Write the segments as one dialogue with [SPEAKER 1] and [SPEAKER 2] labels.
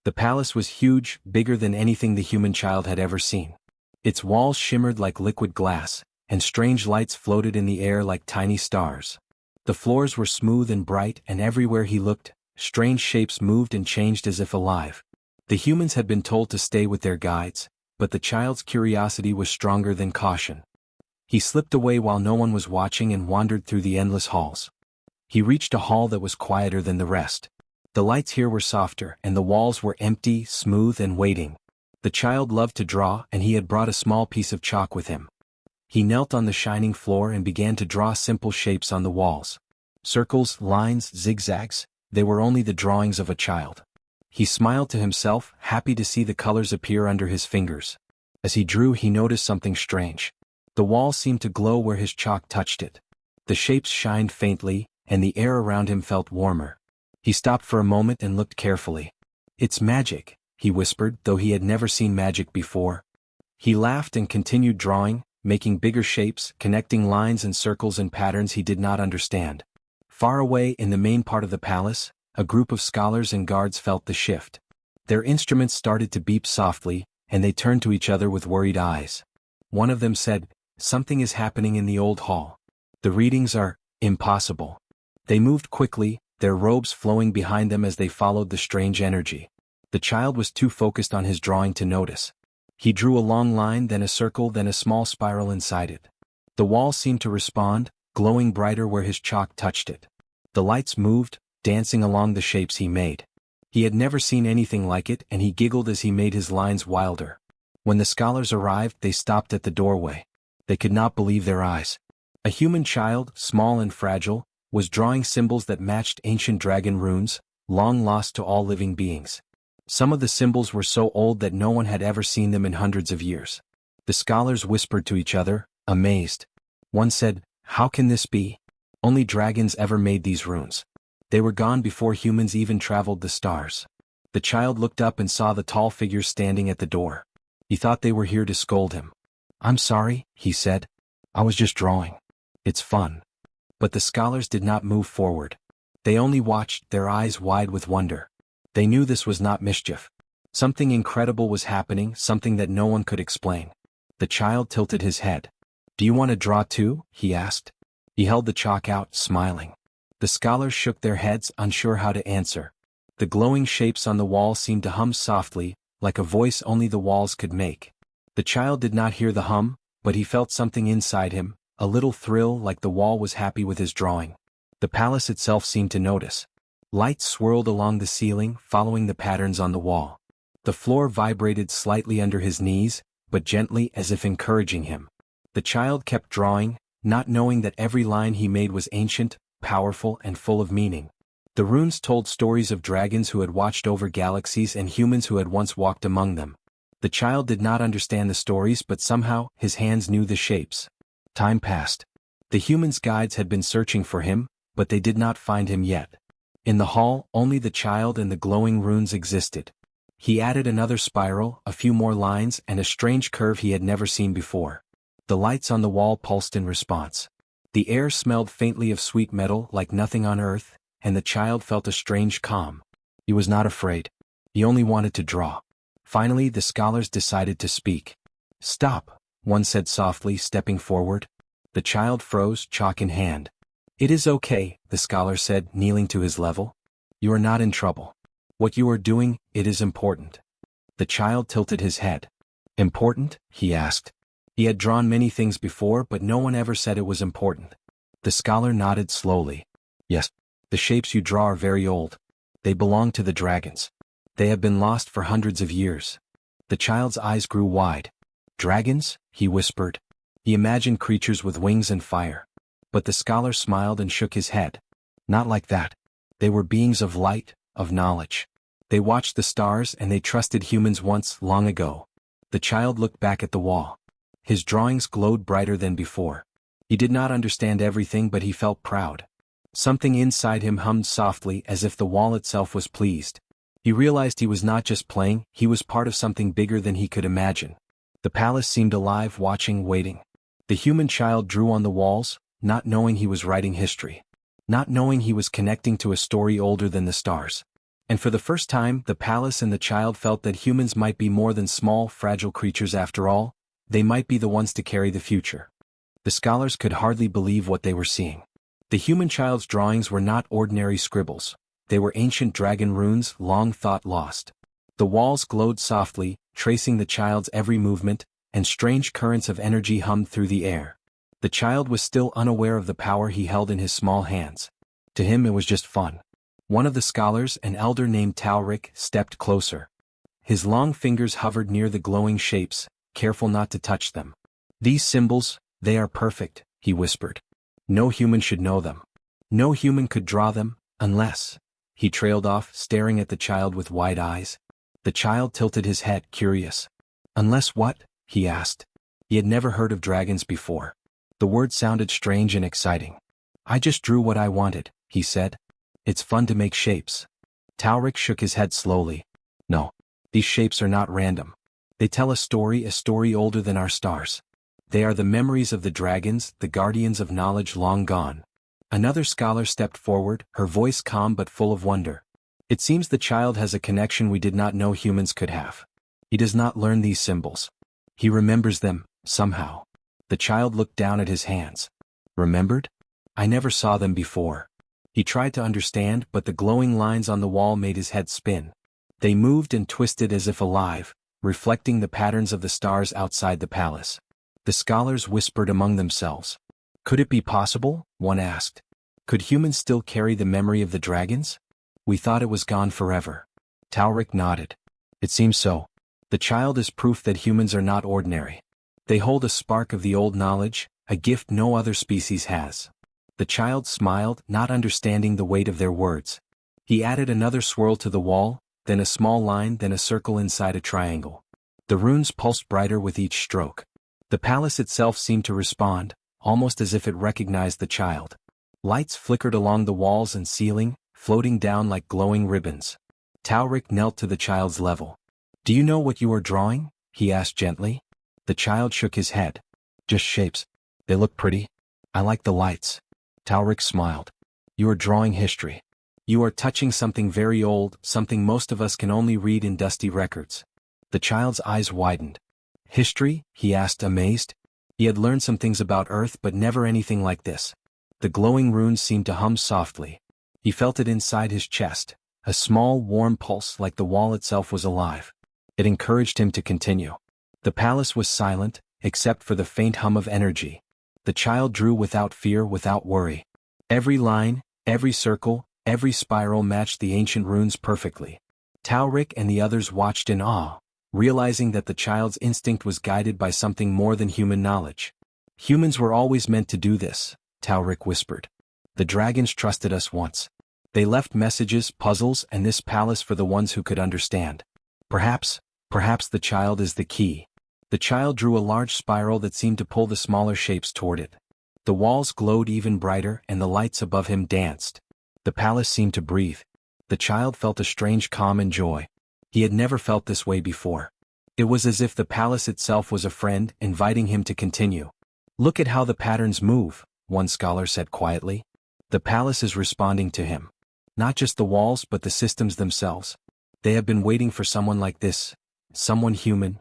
[SPEAKER 1] The palace was huge, bigger than anything the human child had ever seen. Its walls shimmered like liquid glass, and strange lights floated in the air like tiny stars. The floors were smooth and bright, and everywhere he looked, strange shapes moved and changed as if alive. The humans had been told to stay with their guides, but the child's curiosity was stronger than caution. He slipped away while no one was watching and wandered through the endless halls. He reached a hall that was quieter than the rest. The lights here were softer, and the walls were empty, smooth, and waiting. The child loved to draw, and he had brought a small piece of chalk with him. He knelt on the shining floor and began to draw simple shapes on the walls. Circles, lines, zigzags, they were only the drawings of a child. He smiled to himself, happy to see the colors appear under his fingers. As he drew, he noticed something strange. The wall seemed to glow where his chalk touched it. The shapes shined faintly, and the air around him felt warmer. He stopped for a moment and looked carefully. "It's magic," he whispered, though he had never seen magic before. He laughed and continued drawing, making bigger shapes, connecting lines and circles and patterns he did not understand. Far away in the main part of the palace, a group of scholars and guards felt the shift. Their instruments started to beep softly, and they turned to each other with worried eyes. One of them said, "Something is happening in the old hall. The readings are impossible." They moved quickly, their robes flowing behind them as they followed the strange energy. The child was too focused on his drawing to notice. He drew a long line, then a circle, then a small spiral inside it. The wall seemed to respond, glowing brighter where his chalk touched it. The lights moved, dancing along the shapes he made. He had never seen anything like it, and he giggled as he made his lines wilder. When the scholars arrived, they stopped at the doorway. They could not believe their eyes. A human child, small and fragile, was drawing symbols that matched ancient dragon runes, long lost to all living beings. Some of the symbols were so old that no one had ever seen them in hundreds of years. The scholars whispered to each other, amazed. One said, "How can this be? Only dragons ever made these runes. They were gone before humans even traveled the stars." The child looked up and saw the tall figures standing at the door. He thought they were here to scold him. "I'm sorry," he said. "I was just drawing. It's fun." But the scholars did not move forward. They only watched, their eyes wide with wonder. They knew this was not mischief. Something incredible was happening, something that no one could explain. The child tilted his head. "Do you want to draw too?" he asked. He held the chalk out, smiling. The scholars shook their heads, unsure how to answer. The glowing shapes on the wall seemed to hum softly, like a voice only the walls could make. The child did not hear the hum, but he felt something inside him, a little thrill, like the wall was happy with his drawing. The palace itself seemed to notice. Lights swirled along the ceiling, following the patterns on the wall. The floor vibrated slightly under his knees, but gently, as if encouraging him. The child kept drawing, not knowing that every line he made was ancient, powerful, and full of meaning. The runes told stories of dragons who had watched over galaxies and humans who had once walked among them. The child did not understand the stories, but somehow, his hands knew the shapes. Time passed. The humans' guides had been searching for him, but they did not find him yet. In the hall, only the child and the glowing runes existed. He added another spiral, a few more lines, and a strange curve he had never seen before. The lights on the wall pulsed in response. The air smelled faintly of sweet metal like nothing on earth, and the child felt a strange calm. He was not afraid. He only wanted to draw. Finally, the scholars decided to speak. "Stop," one said softly, stepping forward. The child froze, chalk in hand. "It is okay," the scholar said, kneeling to his level. "You are not in trouble. What you are doing, it is important." The child tilted his head. "Important?" he asked. He had drawn many things before, but no one ever said it was important. The scholar nodded slowly. "Yes, the shapes you draw are very old. They belong to the dragons. They have been lost for hundreds of years." The child's eyes grew wide. "Dragons?" he whispered. He imagined creatures with wings and fire. But the scholar smiled and shook his head. "Not like that. They were beings of light, of knowledge. They watched the stars and they trusted humans once, long ago." The child looked back at the wall. His drawings glowed brighter than before. He did not understand everything, but he felt proud. Something inside him hummed softly, as if the wall itself was pleased. He realized he was not just playing, he was part of something bigger than he could imagine. The palace seemed alive, watching, waiting. The human child drew on the walls, not knowing he was writing history. Not knowing he was connecting to a story older than the stars. And for the first time, the palace and the child felt that humans might be more than small, fragile creatures after all. They might be the ones to carry the future. The scholars could hardly believe what they were seeing. The human child's drawings were not ordinary scribbles. They were ancient dragon runes, long thought lost. The walls glowed softly, tracing the child's every movement, and strange currents of energy hummed through the air. The child was still unaware of the power he held in his small hands. To him it was just fun. One of the scholars, an elder named Talric, stepped closer. His long fingers hovered near the glowing shapes, careful not to touch them. "These symbols, they are perfect," he whispered. "No human should know them. No human could draw them, unless—" He trailed off, staring at the child with wide eyes. The child tilted his head, curious. "Unless what?" he asked. He had never heard of dragons before. The word sounded strange and exciting. "I just drew what I wanted," he said. "It's fun to make shapes." Talric shook his head slowly. "No. These shapes are not random. They tell a story older than our stars. They are the memories of the dragons, the guardians of knowledge long gone." Another scholar stepped forward, her voice calm but full of wonder. "It seems the child has a connection we did not know humans could have. He does not learn these symbols. He remembers them, somehow." The child looked down at his hands. "Remembered? I never saw them before." He tried to understand, but the glowing lines on the wall made his head spin. They moved and twisted as if alive, reflecting the patterns of the stars outside the palace. The scholars whispered among themselves. "Could it be possible?" one asked. "Could humans still carry the memory of the dragons? We thought it was gone forever." Talric nodded. "It seems so. The child is proof that humans are not ordinary. They hold a spark of the old knowledge, a gift no other species has." The child smiled, not understanding the weight of their words. He added another swirl to the wall, then a small line, then a circle inside a triangle. The runes pulsed brighter with each stroke. The palace itself seemed to respond, almost as if it recognized the child. Lights flickered along the walls and ceiling, floating down like glowing ribbons. Talric knelt to the child's level. "Do you know what you are drawing?" he asked gently. The child shook his head. "Just shapes. They look pretty. I like the lights." Talric smiled. "You are drawing history. You are touching something very old, something most of us can only read in dusty records." The child's eyes widened. "History?" he asked, amazed. He had learned some things about Earth but never anything like this. The glowing runes seemed to hum softly. He felt it inside his chest, a small warm pulse like the wall itself was alive. It encouraged him to continue. The palace was silent, except for the faint hum of energy. The child drew without fear, without worry. Every line, every circle, every spiral matched the ancient runes perfectly. Talric and the others watched in awe, realizing that the child's instinct was guided by something more than human knowledge. "Humans were always meant to do this," Talric whispered. "The dragons trusted us once. They left messages, puzzles, and this palace for the ones who could understand. Perhaps the child is the key." The child drew a large spiral that seemed to pull the smaller shapes toward it. The walls glowed even brighter and the lights above him danced. The palace seemed to breathe. The child felt a strange calm and joy. He had never felt this way before. It was as if the palace itself was a friend, inviting him to continue. "Look at how the patterns move," one scholar said quietly. "The palace is responding to him. Not just the walls but the systems themselves. They have been waiting for someone like this. Someone human."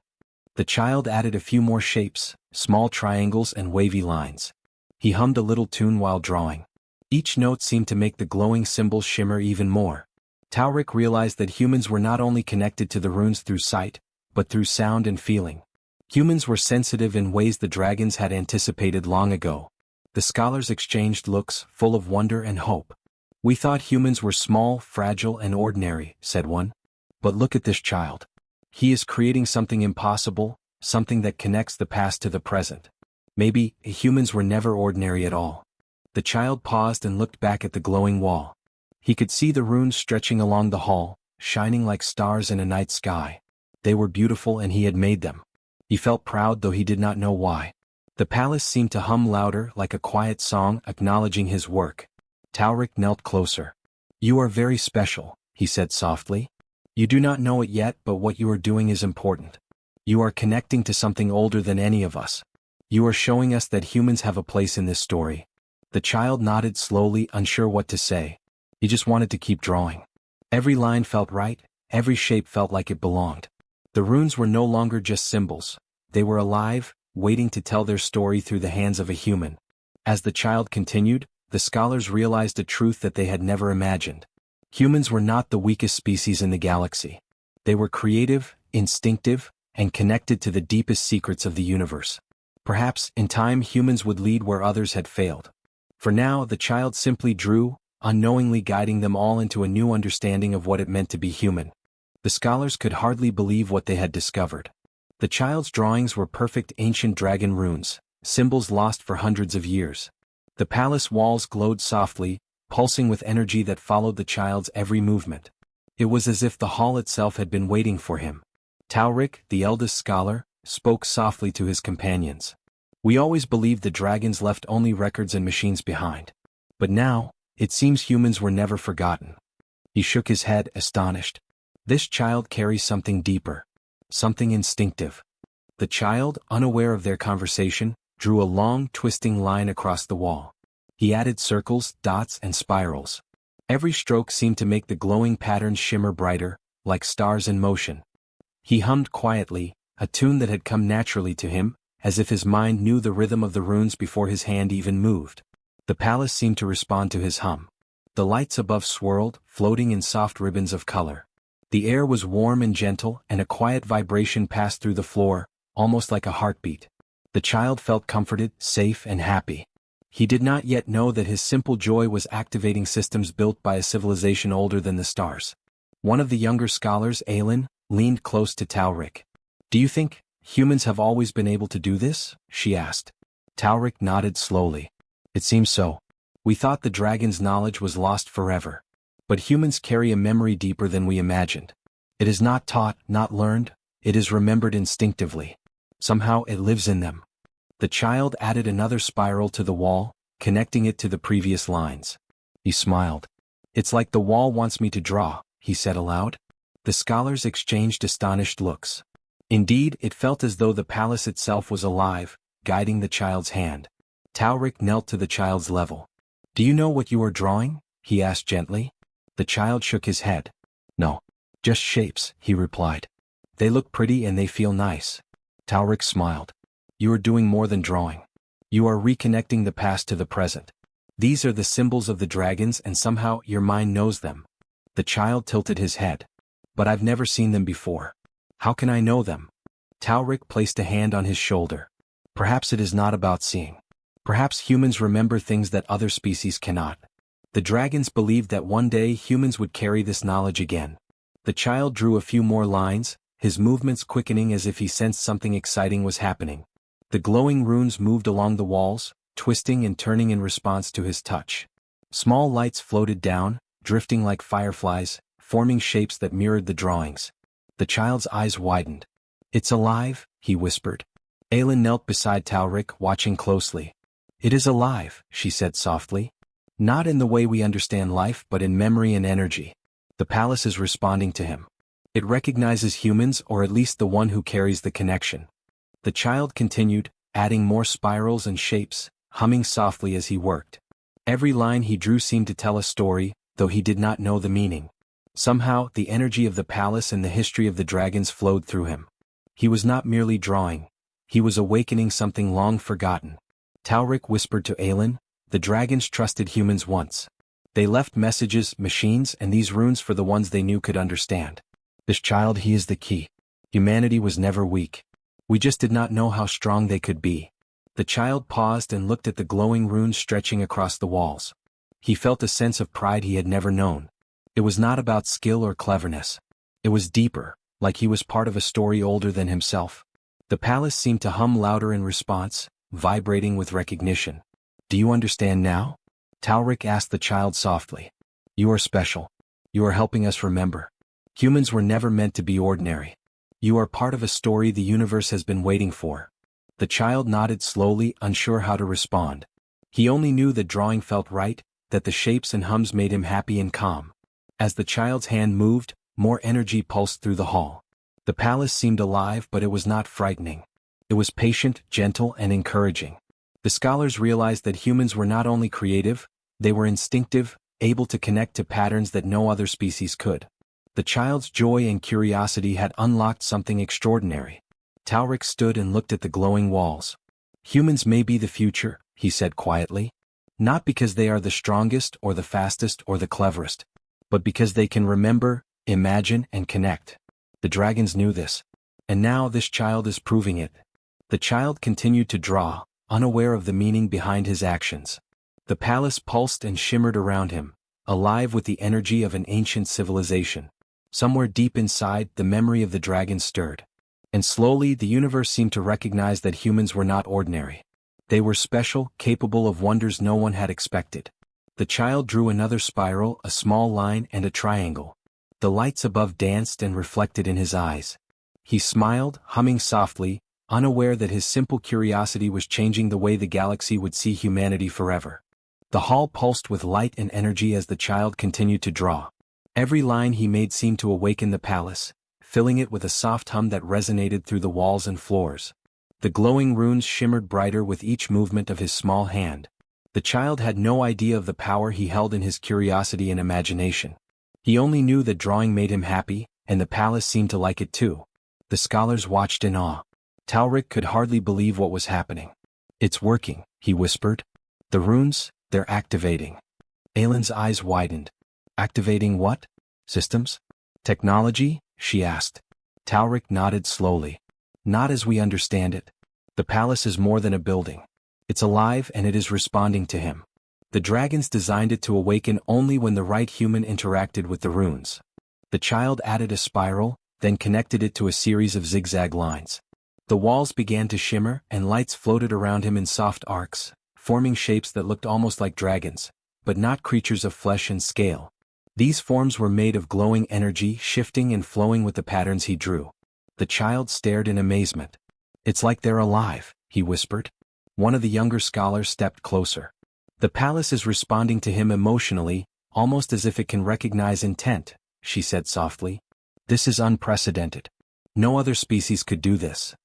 [SPEAKER 1] The child added a few more shapes, small triangles and wavy lines. He hummed a little tune while drawing. Each note seemed to make the glowing symbols shimmer even more. Talric realized that humans were not only connected to the runes through sight, but through sound and feeling. Humans were sensitive in ways the dragons had anticipated long ago. The scholars exchanged looks, full of wonder and hope. "We thought humans were small, fragile, and ordinary," said one. "But look at this child. He is creating something impossible, something that connects the past to the present. Maybe humans were never ordinary at all." The child paused and looked back at the glowing wall. He could see the runes stretching along the hall, shining like stars in a night sky. They were beautiful and he had made them. He felt proud though he did not know why. The palace seemed to hum louder, like a quiet song acknowledging his work. Talric knelt closer. "You are very special," he said softly. "You do not know it yet, but what you are doing is important. You are connecting to something older than any of us. You are showing us that humans have a place in this story." The child nodded slowly, unsure what to say. He just wanted to keep drawing. Every line felt right, every shape felt like it belonged. The runes were no longer just symbols. They were alive, waiting to tell their story through the hands of a human. As the child continued, the scholars realized a truth that they had never imagined. Humans were not the weakest species in the galaxy. They were creative, instinctive, and connected to the deepest secrets of the universe. Perhaps, in time, humans would lead where others had failed. For now, the child simply drew, unknowingly guiding them all into a new understanding of what it meant to be human. The scholars could hardly believe what they had discovered. The child's drawings were perfect ancient dragon runes, symbols lost for hundreds of years. The palace walls glowed softly, pulsing with energy that followed the child's every movement. It was as if the hall itself had been waiting for him. Talric, the eldest scholar, spoke softly to his companions. We always believed the dragons left only records and machines behind. But now, it seems humans were never forgotten. He shook his head, astonished. This child carries something deeper. Something instinctive. The child, unaware of their conversation, drew a long, twisting line across the wall. He added circles, dots, and spirals. Every stroke seemed to make the glowing patterns shimmer brighter, like stars in motion. He hummed quietly, a tune that had come naturally to him, as if his mind knew the rhythm of the runes before his hand even moved. The palace seemed to respond to his hum. The lights above swirled, floating in soft ribbons of color. The air was warm and gentle, and a quiet vibration passed through the floor, almost like a heartbeat. The child felt comforted, safe, and happy. He did not yet know that his simple joy was activating systems built by a civilization older than the stars. One of the younger scholars, Aelin, leaned close to Talric. "Do you think humans have always been able to do this?" she asked. Talric nodded slowly. "It seems so. We thought the dragon's knowledge was lost forever. But humans carry a memory deeper than we imagined. It is not taught, not learned, it is remembered instinctively. Somehow it lives in them." The child added another spiral to the wall, connecting it to the previous lines. He smiled. "It's like the wall wants me to draw," he said aloud. The scholars exchanged astonished looks. Indeed, it felt as though the palace itself was alive, guiding the child's hand. Talric knelt to the child's level. "Do you know what you are drawing?" he asked gently. The child shook his head. "No. Just shapes," he replied. "They look pretty and they feel nice." Talric smiled. "You are doing more than drawing. You are reconnecting the past to the present. These are the symbols of the dragons and somehow your mind knows them." The child tilted his head. "But I've never seen them before. How can I know them?" Talric placed a hand on his shoulder. "Perhaps it is not about seeing. Perhaps humans remember things that other species cannot. The dragons believed that one day humans would carry this knowledge again." The child drew a few more lines, his movements quickening as if he sensed something exciting was happening. The glowing runes moved along the walls, twisting and turning in response to his touch. Small lights floated down, drifting like fireflies, forming shapes that mirrored the drawings. The child's eyes widened. "It's alive," he whispered. Aelin knelt beside Talric, watching closely. "It is alive," she said softly. "Not in the way we understand life but in memory and energy. The palace is responding to him. It recognizes humans, or at least the one who carries the connection." The child continued, adding more spirals and shapes, humming softly as he worked. Every line he drew seemed to tell a story, though he did not know the meaning. Somehow, the energy of the palace and the history of the dragons flowed through him. He was not merely drawing. He was awakening something long forgotten. Talric whispered to Aelin, "The dragons trusted humans once. They left messages, machines, and these runes for the ones they knew could understand. This child, he is the key. Humanity was never weak. We just did not know how strong they could be." The child paused and looked at the glowing runes stretching across the walls. He felt a sense of pride he had never known. It was not about skill or cleverness. It was deeper, like he was part of a story older than himself. The palace seemed to hum louder in response, vibrating with recognition. "Do you understand now?" Talric asked the child softly. "You are special. You are helping us remember. Humans were never meant to be ordinary. You are part of a story the universe has been waiting for." The child nodded slowly, unsure how to respond. He only knew that drawing felt right, that the shapes and hums made him happy and calm. As the child's hand moved, more energy pulsed through the hall. The palace seemed alive, but it was not frightening. It was patient, gentle, and encouraging. The scholars realized that humans were not only creative, they were instinctive, able to connect to patterns that no other species could. The child's joy and curiosity had unlocked something extraordinary. Talric stood and looked at the glowing walls. Humans may be the future, he said quietly. Not because they are the strongest or the fastest or the cleverest, but because they can remember, imagine, and connect. The dragons knew this. And now this child is proving it. The child continued to draw, unaware of the meaning behind his actions. The palace pulsed and shimmered around him, alive with the energy of an ancient civilization. Somewhere deep inside, the memory of the dragon stirred. And slowly the universe seemed to recognize that humans were not ordinary. They were special, capable of wonders no one had expected. The child drew another spiral, a small line and a triangle. The lights above danced and reflected in his eyes. He smiled, humming softly, unaware that his simple curiosity was changing the way the galaxy would see humanity forever. The hall pulsed with light and energy as the child continued to draw. Every line he made seemed to awaken the palace, filling it with a soft hum that resonated through the walls and floors. The glowing runes shimmered brighter with each movement of his small hand. The child had no idea of the power he held in his curiosity and imagination. He only knew that drawing made him happy, and the palace seemed to like it too. The scholars watched in awe. Talric could hardly believe what was happening. "It's working," he whispered. "The runes, they're activating." Aylin's eyes widened. "Activating what? Systems? Technology?" she asked. Talric nodded slowly. "Not as we understand it. The palace is more than a building. It's alive and it is responding to him. The dragons designed it to awaken only when the right human interacted with the runes." The child added a spiral, then connected it to a series of zigzag lines. The walls began to shimmer and lights floated around him in soft arcs, forming shapes that looked almost like dragons, but not creatures of flesh and scale. These forms were made of glowing energy, shifting and flowing with the patterns he drew. The child stared in amazement. "It's like they're alive," he whispered. One of the younger scholars stepped closer. "The palace is responding to him emotionally, almost as if it can recognize intent," she said softly. "This is unprecedented. No other species could do this."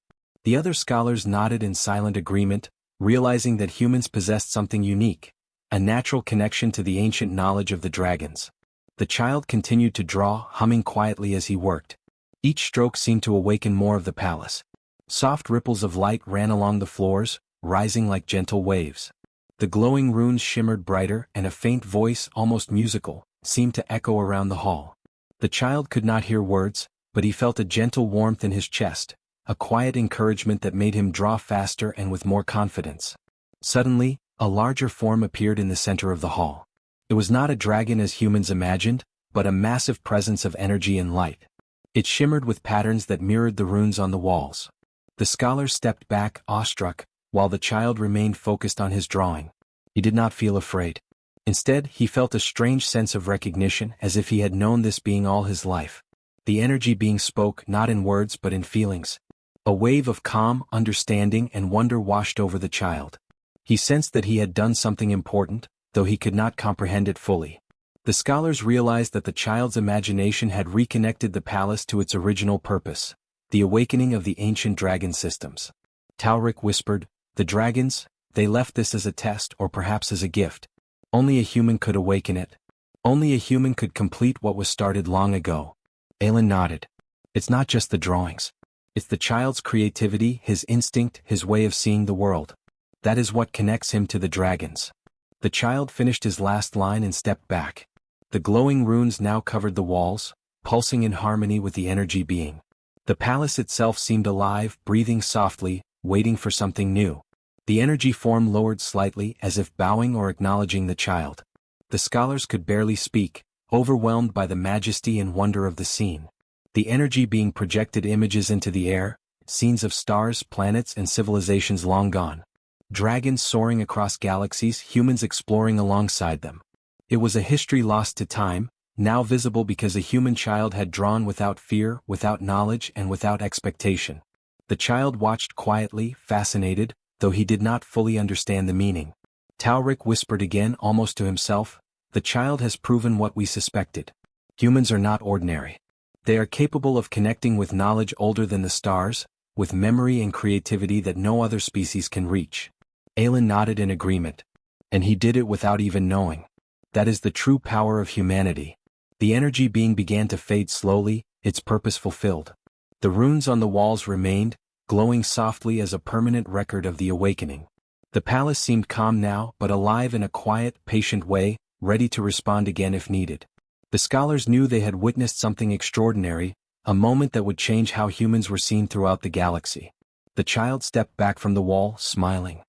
[SPEAKER 1] The other scholars nodded in silent agreement, realizing that humans possessed something unique, a natural connection to the ancient knowledge of the dragons. The child continued to draw, humming quietly as he worked. Each stroke seemed to awaken more of the palace. Soft ripples of light ran along the floors, rising like gentle waves. The glowing runes shimmered brighter and a faint voice, almost musical, seemed to echo around the hall. The child could not hear words, but he felt a gentle warmth in his chest, a quiet encouragement that made him draw faster and with more confidence. Suddenly, a larger form appeared in the center of the hall. It was not a dragon as humans imagined, but a massive presence of energy and light. It shimmered with patterns that mirrored the runes on the walls. The scholars stepped back, awestruck, while the child remained focused on his drawing. He did not feel afraid. Instead, he felt a strange sense of recognition, as if he had known this being all his life. The energy being spoke not in words but in feelings. A wave of calm, understanding, and wonder washed over the child. He sensed that he had done something important, though he could not comprehend it fully. The scholars realized that the child's imagination had reconnected the palace to its original purpose, the awakening of the ancient dragon systems. Talric whispered, "The dragons, they left this as a test or perhaps as a gift. Only a human could awaken it. Only a human could complete what was started long ago." Aylin nodded. "It's not just the drawings. It's the child's creativity, his instinct, his way of seeing the world. That is what connects him to the dragons." The child finished his last line and stepped back. The glowing runes now covered the walls, pulsing in harmony with the energy being. The palace itself seemed alive, breathing softly, waiting for something new. The energy form lowered slightly, as if bowing or acknowledging the child. The scholars could barely speak, overwhelmed by the majesty and wonder of the scene. The energy being projected images into the air, scenes of stars, planets, and civilizations long gone. Dragons soaring across galaxies, humans exploring alongside them. It was a history lost to time, now visible because a human child had drawn without fear, without knowledge, and without expectation. The child watched quietly, fascinated, though he did not fully understand the meaning. Talric whispered again, almost to himself, "The child has proven what we suspected. Humans are not ordinary. They are capable of connecting with knowledge older than the stars, with memory and creativity that no other species can reach." Aylin nodded in agreement. "And he did it without even knowing." That is the true power of humanity. The energy being began to fade slowly, its purpose fulfilled. The runes on the walls remained, glowing softly as a permanent record of the awakening. The palace seemed calm now, but alive in a quiet, patient way, ready to respond again if needed. The scholars knew they had witnessed something extraordinary, a moment that would change how humans were seen throughout the galaxy. The child stepped back from the wall, smiling.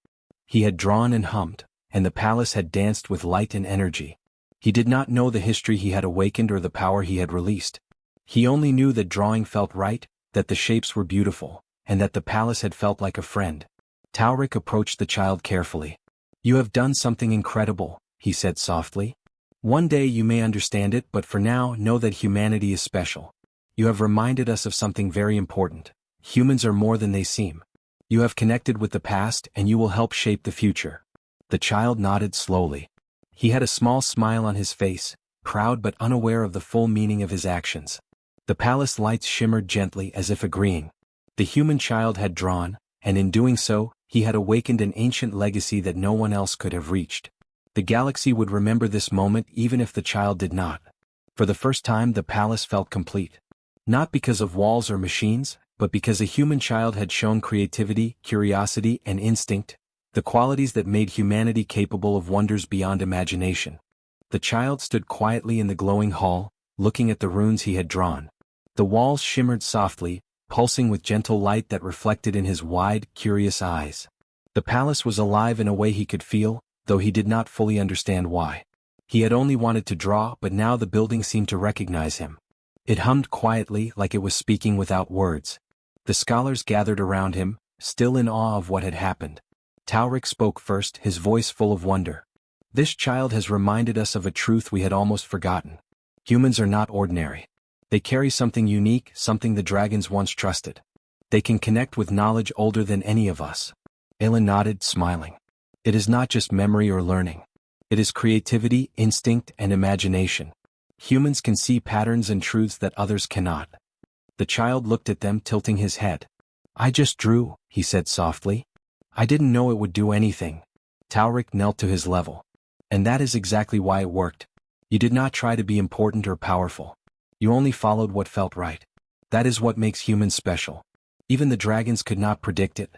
[SPEAKER 1] He had drawn and hummed, and the palace had danced with light and energy. He did not know the history he had awakened or the power he had released. He only knew that drawing felt right, that the shapes were beautiful, and that the palace had felt like a friend. Taurik approached the child carefully. "You have done something incredible," he said softly. "One day you may understand it, but for now know that humanity is special. You have reminded us of something very important. Humans are more than they seem. You have connected with the past and you will help shape the future." The child nodded slowly. He had a small smile on his face, proud but unaware of the full meaning of his actions. The palace lights shimmered gently as if agreeing. The human child had drawn, and in doing so, he had awakened an ancient legacy that no one else could have reached. The galaxy would remember this moment even if the child did not. For the first time the palace felt complete. Not because of walls or machines, but because a human child had shown creativity, curiosity, and instinct, the qualities that made humanity capable of wonders beyond imagination. The child stood quietly in the glowing hall, looking at the runes he had drawn. The walls shimmered softly, pulsing with gentle light that reflected in his wide, curious eyes. The palace was alive in a way he could feel, though he did not fully understand why. He had only wanted to draw, but now the building seemed to recognize him. It hummed quietly, like it was speaking without words. The scholars gathered around him, still in awe of what had happened. Taurik spoke first, his voice full of wonder. "This child has reminded us of a truth we had almost forgotten. Humans are not ordinary. They carry something unique, something the dragons once trusted. They can connect with knowledge older than any of us." Aelin nodded, smiling. "It is not just memory or learning. It is creativity, instinct, and imagination. Humans can see patterns and truths that others cannot." The child looked at them, tilting his head. "I just drew," he said softly. "I didn't know it would do anything." Taurik knelt to his level. "And that is exactly why it worked. You did not try to be important or powerful. You only followed what felt right. That is what makes humans special. Even the dragons could not predict it.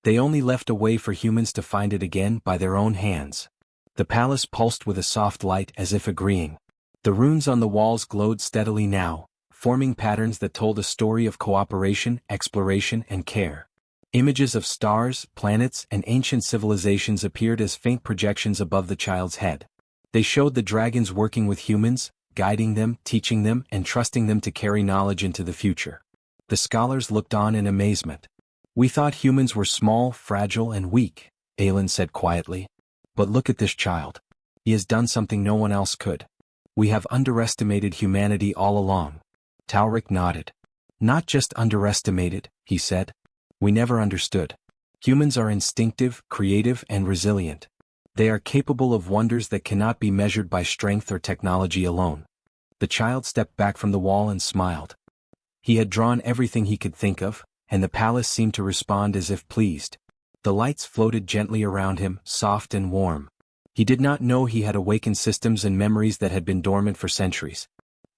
[SPEAKER 1] They only left a way for humans to find it again by their own hands." The palace pulsed with a soft light as if agreeing. The runes on the walls glowed steadily now, forming patterns that told a story of cooperation, exploration, and care. Images of stars, planets, and ancient civilizations appeared as faint projections above the child's head. They showed the dragons working with humans, guiding them, teaching them, and trusting them to carry knowledge into the future. The scholars looked on in amazement. "We thought humans were small, fragile, and weak," Aelin said quietly. "But look at this child. He has done something no one else could. We have underestimated humanity all along." Taurik nodded. "Not just underestimated," he said. "We never understood. Humans are instinctive, creative, and resilient. They are capable of wonders that cannot be measured by strength or technology alone." The child stepped back from the wall and smiled. He had drawn everything he could think of, and the palace seemed to respond as if pleased. The lights floated gently around him, soft and warm. He did not know he had awakened systems and memories that had been dormant for centuries.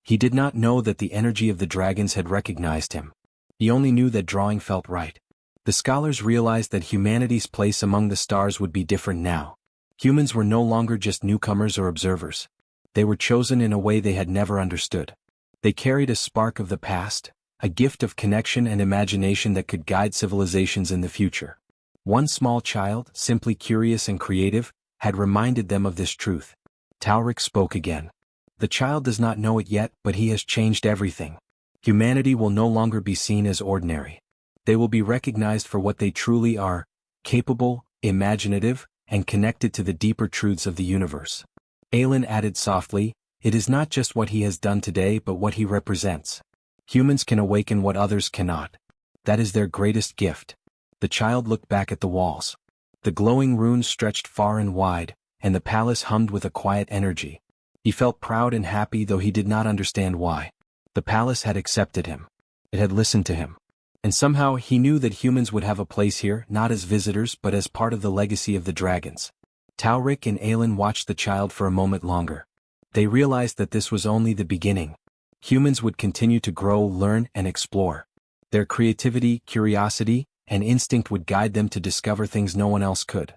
[SPEAKER 1] He did not know that the energy of the dragons had recognized him. He only knew that drawing felt right. The scholars realized that humanity's place among the stars would be different now. Humans were no longer just newcomers or observers. They were chosen in a way they had never understood. They carried a spark of the past, a gift of connection and imagination that could guide civilizations in the future. One small child, simply curious and creative, had reminded them of this truth. Taurik spoke again. "The child does not know it yet, but he has changed everything. Humanity will no longer be seen as ordinary. They will be recognized for what they truly are, capable, imaginative, and connected to the deeper truths of the universe." Aelin added softly, "It is not just what he has done today but what he represents. Humans can awaken what others cannot. That is their greatest gift." The child looked back at the walls. The glowing runes stretched far and wide, and the palace hummed with a quiet energy. He felt proud and happy, though he did not understand why. The palace had accepted him. It had listened to him. And somehow he knew that humans would have a place here, not as visitors but as part of the legacy of the dragons. Taurik and Aelin watched the child for a moment longer. They realized that this was only the beginning. Humans would continue to grow, learn, and explore. Their creativity, curiosity, and instinct would guide them to discover things no one else could.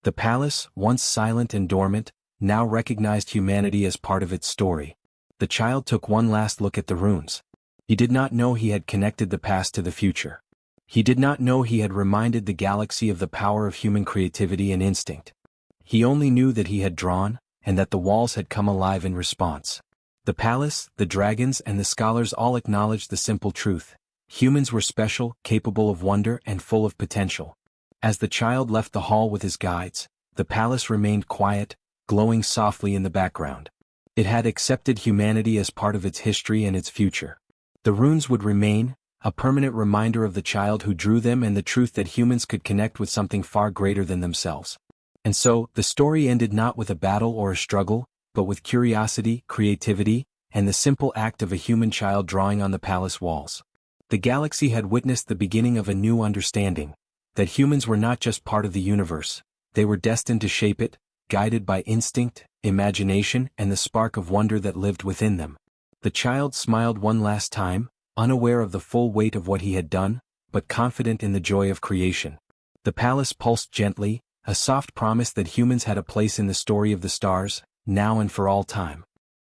[SPEAKER 1] The palace, once silent and dormant, now recognized humanity as part of its story. The child took one last look at the runes. He did not know he had connected the past to the future. He did not know he had reminded the galaxy of the power of human creativity and instinct. He only knew that he had drawn, and that the walls had come alive in response. The palace, the dragons, and the scholars all acknowledged the simple truth. Humans were special, capable of wonder, and full of potential. As the child left the hall with his guides, the palace remained quiet, glowing softly in the background. It had accepted humanity as part of its history and its future. The runes would remain, a permanent reminder of the child who drew them and the truth that humans could connect with something far greater than themselves. And so, the story ended not with a battle or a struggle, but with curiosity, creativity, and the simple act of a human child drawing on the palace walls. The galaxy had witnessed the beginning of a new understanding, that humans were not just part of the universe, they were destined to shape it, guided by instinct, imagination, and the spark of wonder that lived within them. The child smiled one last time, unaware of the full weight of what he had done, but confident in the joy of creation. The palace pulsed gently, a soft promise that humans had a place in the story of the stars, now and for all time.